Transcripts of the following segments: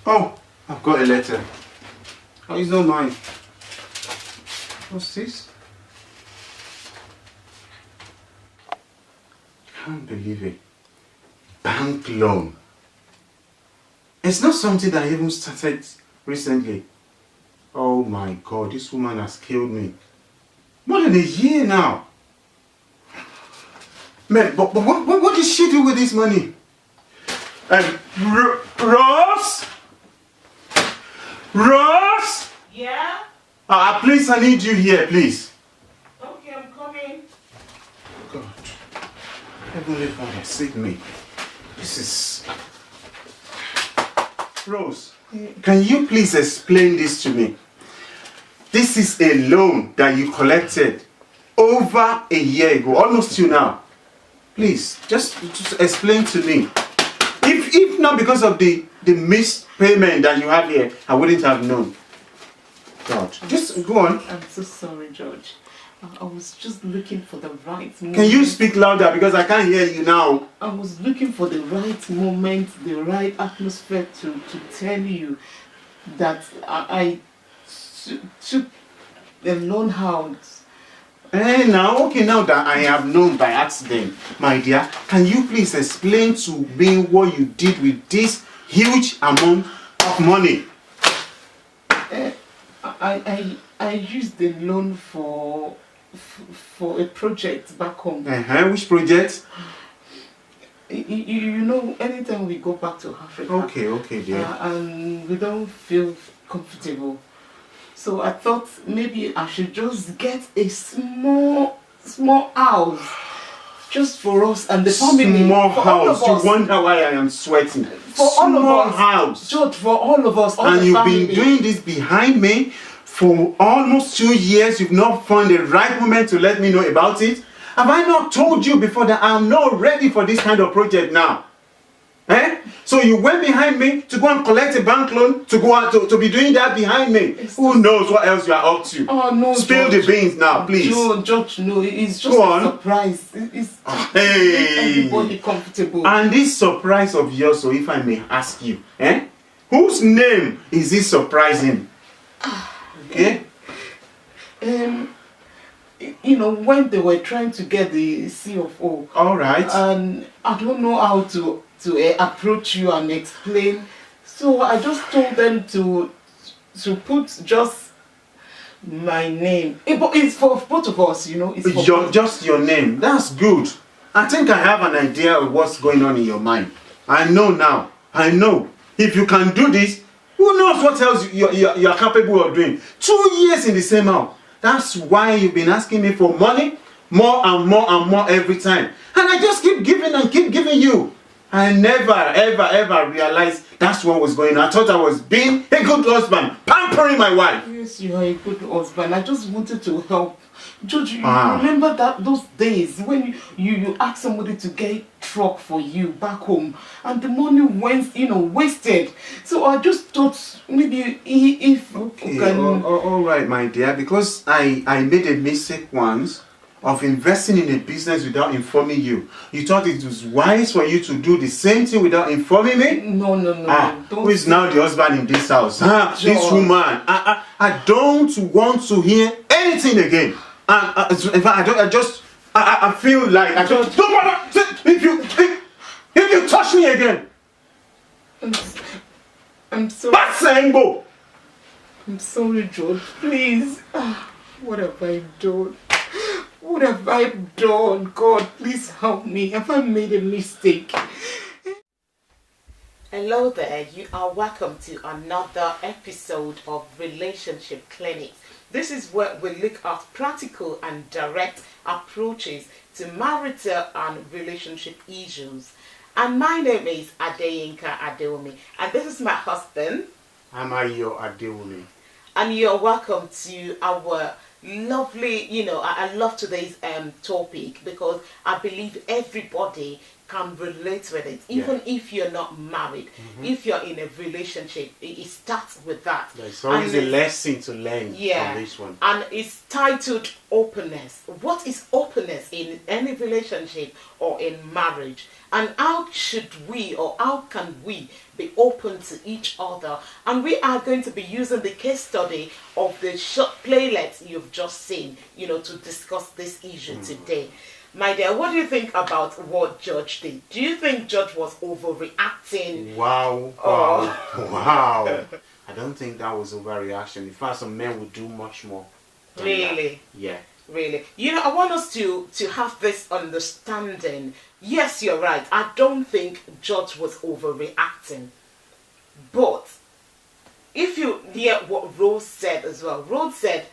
Oh, I've got a letter. Oh, it's not mine. What's this? Can't believe it. Bank loan. It's not something that I even started recently. Oh my God, this woman has killed me. More than a year now. Man, but what did she do with this money? Ross? Ross? Yeah? Please, I need you here, please. Okay, I'm coming. God. Heavenly Father, save me. This is... Rose, can you please explain this to me? This is a loan that you collected over a year ago, almost till now. Please, just explain to me. If not because of the missed payment that you have here, I wouldn't have known. God, just go on. I'm so sorry, George. I was just looking for the right moment. Can you speak louder because I can't hear you now? I was looking for the right moment, the right atmosphere to tell you that I took the loan out. Now that I have known by accident, my dear, can you please explain to me what you did with this huge amount of money? I used the loan for a project back home. Which project? You know, anytime we go back to Africa, okay, dear. And we don't feel comfortable, so I thought maybe I should just get a small house just for us and the family. Small house. You wonder why I am sweating. For all of us, house. George, for all of us, all and the you've family. been doing this behind me for almost 2 years. You've not found the right moment to let me know about it. Have I not told you before that I'm not ready for this kind of project now? So you went behind me to go and collect a bank loan to go out to be doing that behind me. Who knows what else you are up to? Oh no, Spill George. the beans now, please. George, no, it's just a surprise. It's everybody comfortable. And this surprise of yours, so if I may ask you, whose name is this surprising? Okay? You know, when they were trying to get the CFO. All right. And I don't know how to approach you and explain. So I just told them to put just my name. It's for both of us, you know. It's for just your name. That's good. I think I have an idea of what's going on in your mind. I know now. I know. If you can do this, who knows what else you're capable of doing. 2 years in the same house. That's why you've been asking me for money more and more and more every time. And I just keep giving and keep giving you. I never, ever realized that's what was going on. I thought I was being a good husband, pampering my wife. Yes, you are a good husband. I just wanted to help. George, you remember those days when you asked somebody to get a truck for you back home and the money went, wasted. So I just thought maybe if you can... all right, my dear, because I made a mistake once of investing in a business without informing you. You thought it was wise for you to do the same thing without informing me? No. Who is now the husband in this house? This woman. I don't want to hear anything again. In fact, I feel like I just don't want to. If you touch me again, I'm sorry. I'm sorry, George. Please. What have I done? What have I done? God, please help me. Have I made a mistake? Hello there. You are welcome to another episode of Relationship Clinics. This is where we look at practical and direct approaches to marital and relationship issues. And my name is Adeyinka Adeomi, and this is my husband. I'm Ayo Adeomi. And you're welcome to our lovely, I love today's topic because I believe everybody can relate with it, even if you're not married. If you're in a relationship, it starts with that. There's always a lesson to learn from this one. And it's titled openness. What is openness in any relationship or in marriage? And how should we, or how can we be open to each other? And we are going to be using the case study of the short playlet you've just seen, to discuss this issue today. My dear, what do you think about what Judge did? Do you think Judge was overreacting? Wow. I don't think that was overreaction. In fact, some men would do much more. Really? That. Yeah. Really. I want us to have this understanding. Yes, you're right. I don't think Judge was overreacting. But if you hear what Rose said as well, Rose said,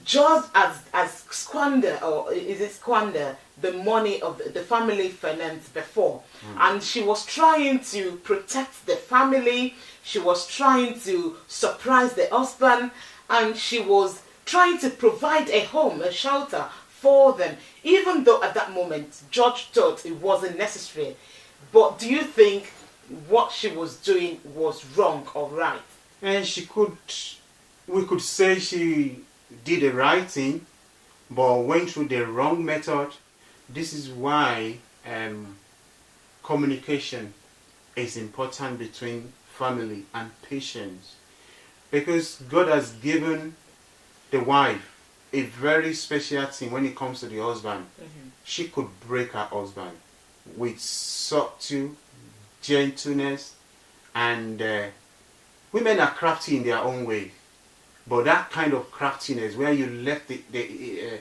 Judge as squander, or is it squander, the money of the family finance before. And she was trying to protect the family. She was trying to surprise the husband. And she was trying to provide a home, a shelter for them. Even though at that moment, Judge thought it wasn't necessary. But do you think what she was doing was wrong or right? And we could say she did the right thing, but went through the wrong method. This is why communication is important between family and patience, because God has given the wife a very special thing when it comes to the husband. She could break her husband with subtle gentleness, and women are crafty in their own way. But that kind of craftiness, where you left the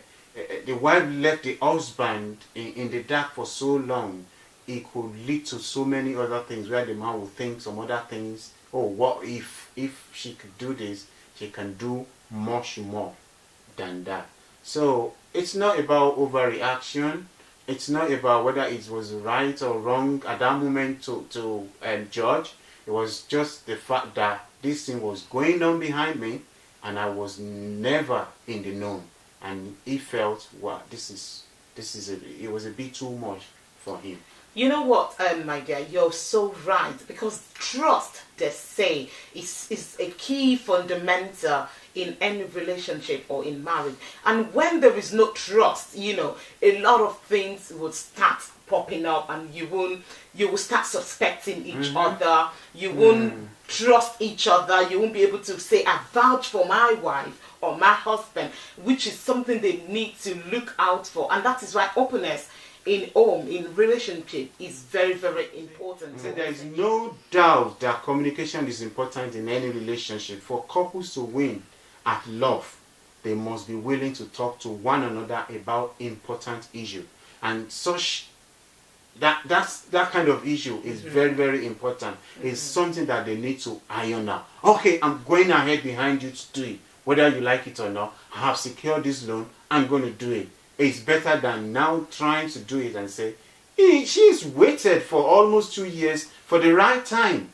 wife left the husband in the dark for so long, it could lead to so many other things, where the man will think some other things. Oh, what if she could do this, she can do much more than that. So it's not about overreaction. It's not about whether it was right or wrong at that moment to judge. It was just the fact that this thing was going on behind me, and I was never in the know. And he felt, wow, it was a bit too much for him. You know what, my dear, you're so right, because trust, they say, is a key fundamental in any relationship or in marriage. And when there is no trust, a lot of things will start popping up, and you will start suspecting each other. You won't trust each other. You won't be able to say, I vouch for my wife or my husband, which is something they need to look out for. And that is why openness in home, in relationship, is very, very important. So there is no doubt that communication is important in any relationship. For couples to win at love, they must be willing to talk to one another about important issue. And that kind of issue is very, very important. It's something that they need to iron out. Okay, I'm going ahead behind you to do it. Whether you like it or not, I have secured this loan, I'm going to do it. It's better than now trying to do it and say, she's waited for almost 2 years for the right time.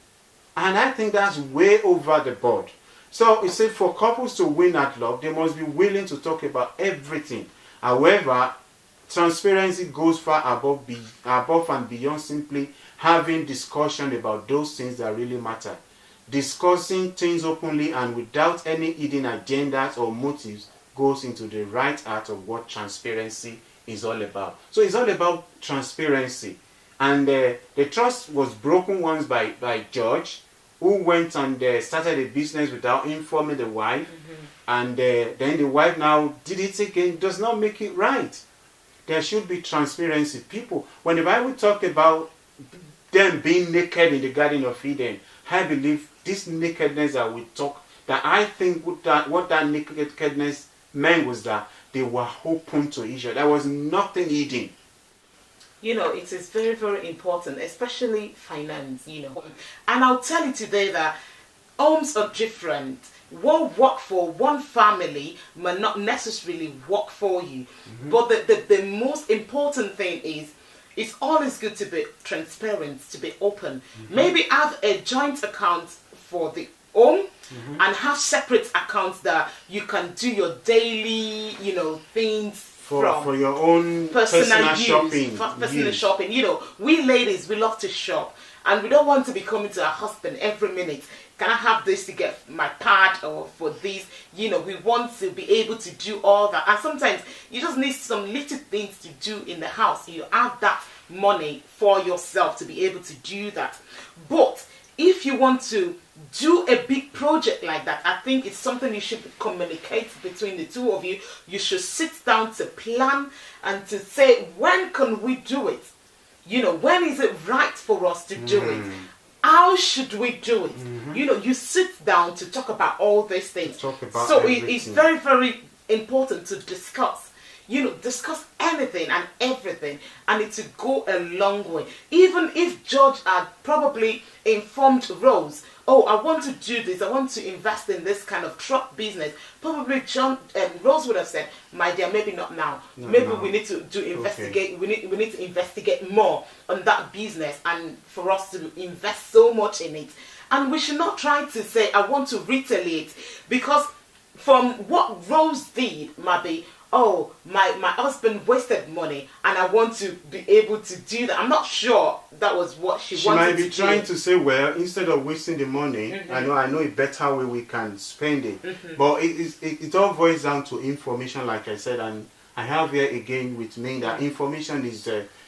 And I think that's way over the board. So you say for couples to win at love, they must be willing to talk about everything. However, transparency goes far above and beyond simply having discussion about those things that really matter. Discussing things openly and without any hidden agendas or motives goes into the right heart of what transparency is all about. So it's all about transparency. And the trust was broken once by George, who went and started a business without informing the wife. And then the wife now did it again. Does not make it right. There should be transparency. People, when the Bible talked about them being naked in the Garden of Eden, I believe this nakedness that we talk, that I think what that nakedness meant was that they were open to each other. There was nothing hidden. It is very, very important, especially finance, And I'll tell you today that homes are different. What work for one family may not necessarily work for you. But the most important thing is, it's always good to be transparent, to be open. Maybe have a joint account for the home and have separate accounts that you can do your daily, things for your own personal use, shopping. for personal Use. shopping. You know, we ladies, we love to shop, and we don't want to be coming to our husband every minute. Can I have this to get my pad or for this? You know, we want to be able to do all that. And sometimes you just need some little things to do in the house. You have that money for yourself to be able to do that. But if you want to do a big project like that, I think it's something you should communicate between the two of you. You should sit down to plan and to say, when can we do it? You know, when is it right for us to do it? How should we do it? You know, you sit down to talk about all these things. Talk about so everything. it's very, very important to discuss. You know, discuss anything and everything, and it will go a long way. Even if George had probably informed Rose, oh, I want to do this, I want to invest in this kind of truck business, probably Rose would have said, my dear, maybe not now. Maybe we need to investigate. Okay. We need to investigate more on that business, and for us to invest so much in it. And we should not try to say, I want to retaliate, because from what Rose did, maybe, oh, my husband wasted money and I want to be able to do that. I'm not sure that was what she wanted to do. She might be trying to say, well, instead of wasting the money, I know a better way we can spend it. But it all boils down to information, like I said, and I have here again with me that information is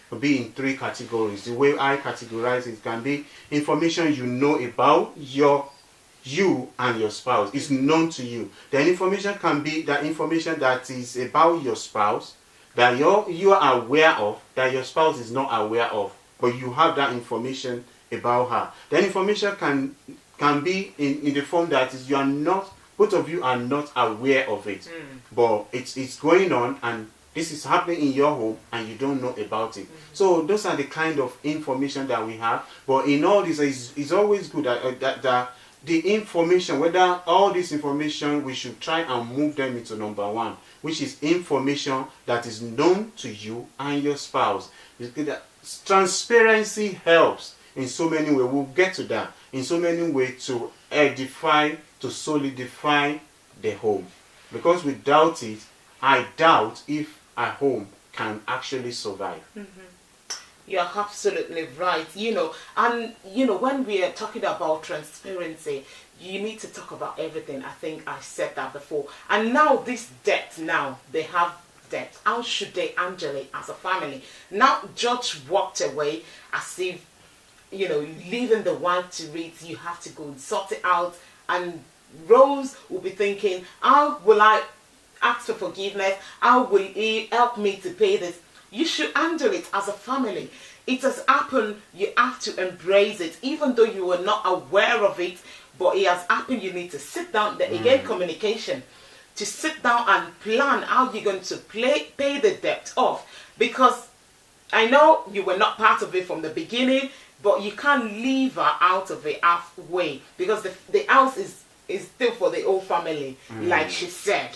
can be in three categories. The way I categorize it can be information you know about you and your spouse. Is known to you. The information can be that information that is about your spouse, that you are aware of, that your spouse is not aware of, but you have that information about her. The information can be in the form that is you are not, both of you are not aware of it, but it's going on and this is happening in your home and you don't know about it. So those are the kind of information that we have. But in all this, it's always good that the information, whether all this information, we should try and move them into number one, which is information that is known to you and your spouse. Transparency helps in so many ways. We'll get to that. In so many ways to edify, to solidify the home. Because without it, I doubt if a home can actually survive. You're absolutely right. You know, and you know, when we are talking about transparency, you need to talk about everything. I think I said that before. And now this debt, they have debt. How should they handle it as a family? Now George walked away as if, you know, leaving the wife to it, you have to go and sort it out. And Rose will be thinking, how will I ask for forgiveness? How will he help me to pay this? You should handle it as a family. It has happened, you have to embrace it, even though you were not aware of it, but it has happened. You need to sit down, again, communication, to sit down and plan how you're going to pay the debt off. Because I know you were not part of it from the beginning, but you can't leave her out of it halfway, because the house is still for the whole family, like she said.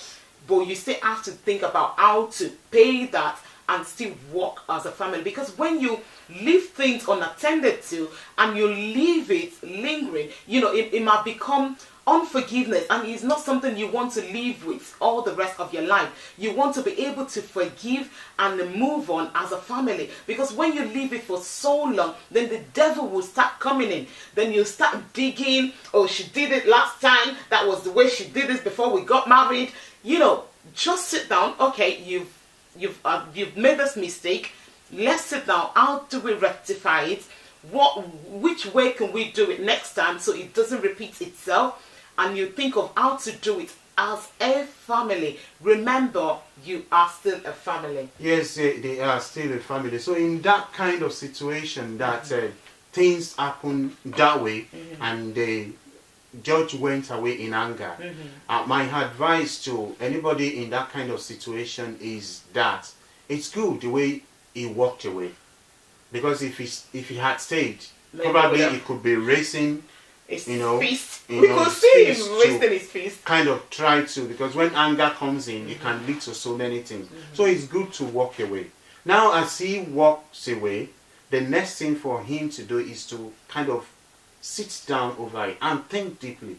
But you still have to think about how to pay that and still work as a family. Because when you leave things unattended to and you leave it lingering, you know, it might become unforgiveness, and it's not something you want to live with all the rest of your life. You want to be able to forgive and move on as a family. Because when you leave it for so long, then the devil will start coming in. Then you start digging, oh, she did it last time, that was the way she did this before we got married. You know, just sit down. Okay, you've made this mistake. Let's sit down. How do we rectify it? Which way can we do it next time so it doesn't repeat itself? And you think of how to do it as a family. Remember, you are still a family. Yes, they are still a family. So in that kind of situation that things happen that way, and George went away in anger. My advice to anybody in that kind of situation is that it's good the way he walked away, because if he had stayed, probably he could be racing. Fist. We could see him wasting his fist. Kind of try to, because when anger comes in, it can lead to so many things. So it's good to walk away. Now, as he walks away, the next thing for him to do is to kind of sit down over it and think deeply.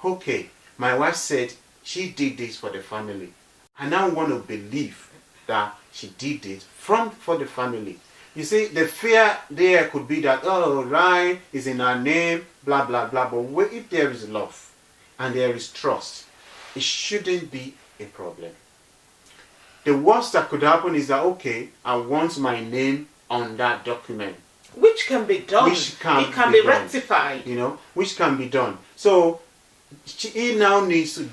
Okay, my wife said she did this for the family. I now want to believe that she did it for the family. You see, the fear there could be that, oh, Ryan is in her name, blah, blah, blah. But if there is love and there is trust, it shouldn't be a problem. The worst that could happen is that, okay, I want my name on that document. Which can be done. It can be rectified. You know, which can be done. So, he now needs to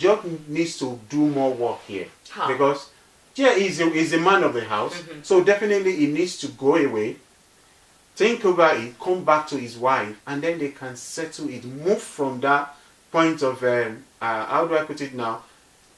do more work here. How? Because, yeah, he's a man of the house. So, definitely he needs to go away, think over it, come back to his wife, and then they can settle it. Move from that point of, how do I put it now?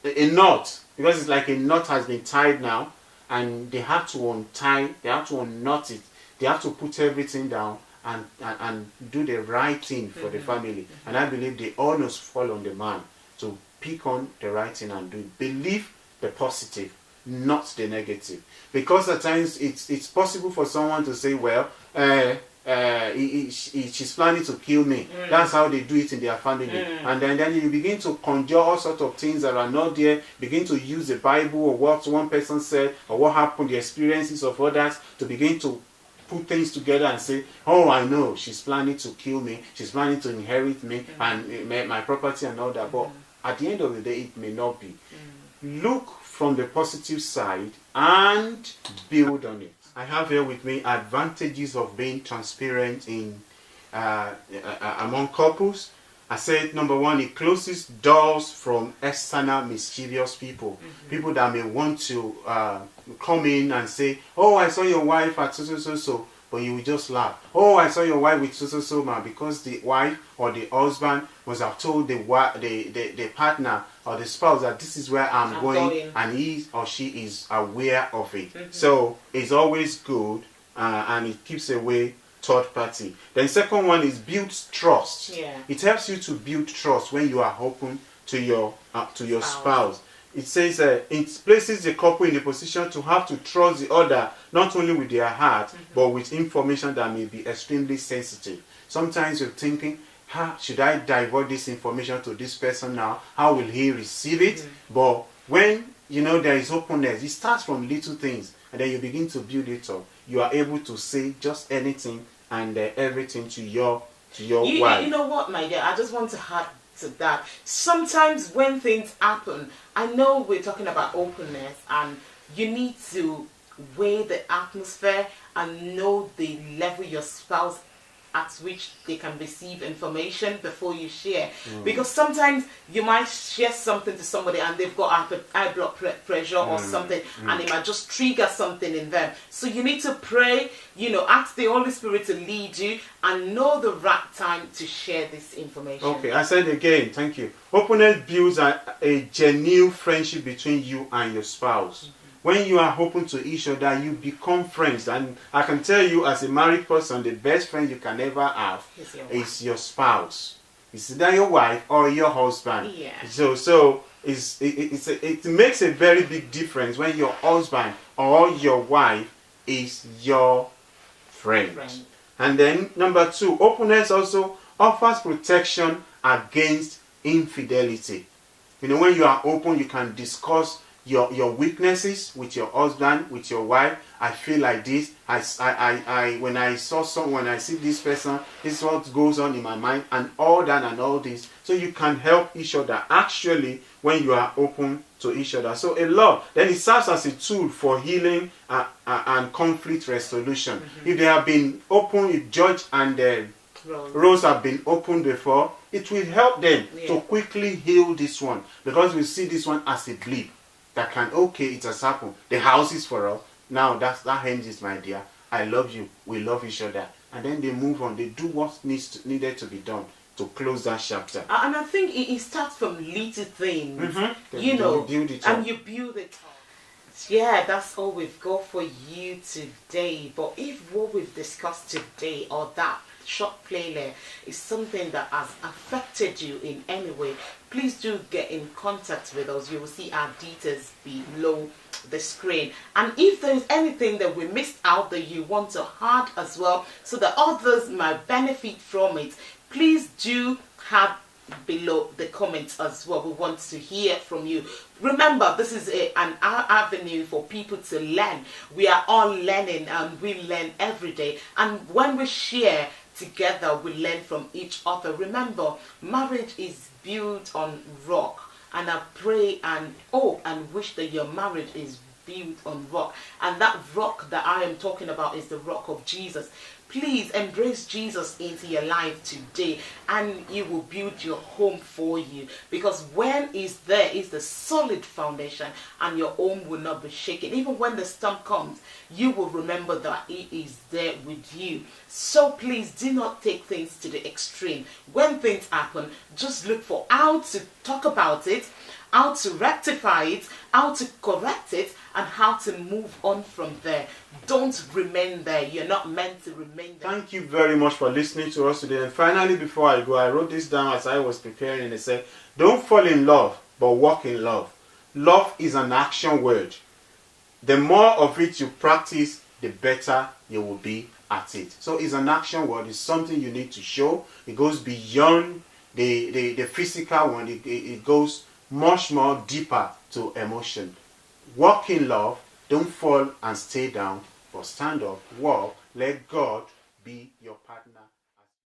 A knot. Because it's like a knot has been tied now, and they have to untie, they have to unknot it. They have to put everything down and do the right thing for the family. And I believe the onus fall on the man to pick on the right thing and do it. Believe the positive, not the negative. Because at times it's possible for someone to say, well, she's planning to kill me. That's how they do it in their family. And then you begin to conjure all sorts of things that are not there, begin to use the Bible or what one person said or what happened, the experiences of others, to begin to put things together and say, oh, I know, she's planning to kill me, she's planning to inherit me and my property and all that. But at the end of the day, it may not be. Look from the positive side and build on it. I have here with me advantages of being transparent in among couples. I said, number one, it closes doors from external mischievous people. People that may want to come in and say, oh, I saw your wife at so. But you will just laugh. Oh, I saw your wife with so man, because the wife or the husband must have told the partner or the spouse that this is where I'm going, and he or she is aware of it. So it's always good, and it keeps away third party. Then second one is builds trust. It helps you to build trust when you are open to your spouse. It says it places the couple in a position to have to trust the other, not only with their heart, but with information that may be extremely sensitive. Sometimes you're thinking, should I divulge this information to this person now? How will he receive it? But when there is openness, it starts from little things, and then you begin to build it up. You are able to say just anything and everything to your wife. You know what, my dear? I just want to add to that. Sometimes when things happen, I know we're talking about openness, and you need to weigh the atmosphere and know the level your spouse at which they can receive information before you share. Because sometimes you might share something to somebody and they've got high blood pressure or something, and it might just trigger something in them. So you need to pray, ask the Holy Spirit to lead you and know the right time to share this information. Okay, I said again, thank you. Openness builds a genuine friendship between you and your spouse. When you are open to each other, you become friends. And I can tell you, as a married person, the best friend you can ever have is your spouse. It's either your wife or your husband. So it makes a very big difference when your husband or your wife is your friend. And then number two, openness also offers protection against infidelity. When you are open, you can discuss your weaknesses with your husband, with your wife. I feel like this. When I see this person, this is what goes on in my mind, and all that and all this. So you can help each other actually when you are open to each other. So a lot. Then it serves as a tool for healing and conflict resolution. If they have been open, if George and Rose have been open before, it will help them to quickly heal this one, because we see this one as a blip. That it has happened. The house is for us. Now that ends, my dear. I love you. We love each other. And then they move on. They do what needed to be done to close that chapter. And I think it starts from little things. You build it up. And you build it up. Yeah, that's all we've got for you today. But if what we've discussed today, or that short playlist, is something that has affected you in any way, please do get in contact with us. You will see our details below the screen. And if there is anything that we missed out that you want to add as well, so that others might benefit from it, please do have below the comments as well. We want to hear from you. Remember, this is an avenue for people to learn. We are all learning, and we learn every day. And when we share together, we learn from each other. Remember, marriage is built on rock. And I pray and hope and wish that your marriage is built on rock. And that rock that I am talking about is the rock of Jesus. Please embrace Jesus into your life today, and He will build your home for you. Because when He's there, is the solid foundation, and your home will not be shaken. Even when the storm comes, you will remember that He is there with you. So please do not take things to the extreme. When things happen, just look for how to talk about it, how to rectify it, how to correct it, and how to move on from there. Don't remain there. You're not meant to remain there. Thank you very much for listening to us today. And finally, before I go, I wrote this down as I was preparing, and it said, don't fall in love, but walk in love. Love is an action word. The more of it you practice, the better you will be at it. So it's an action word. It's something you need to show. It goes beyond the physical one. It goes much more deeper to emotion. Walk in love. Don't fall and stay down, but stand up, walk, let God be your partner.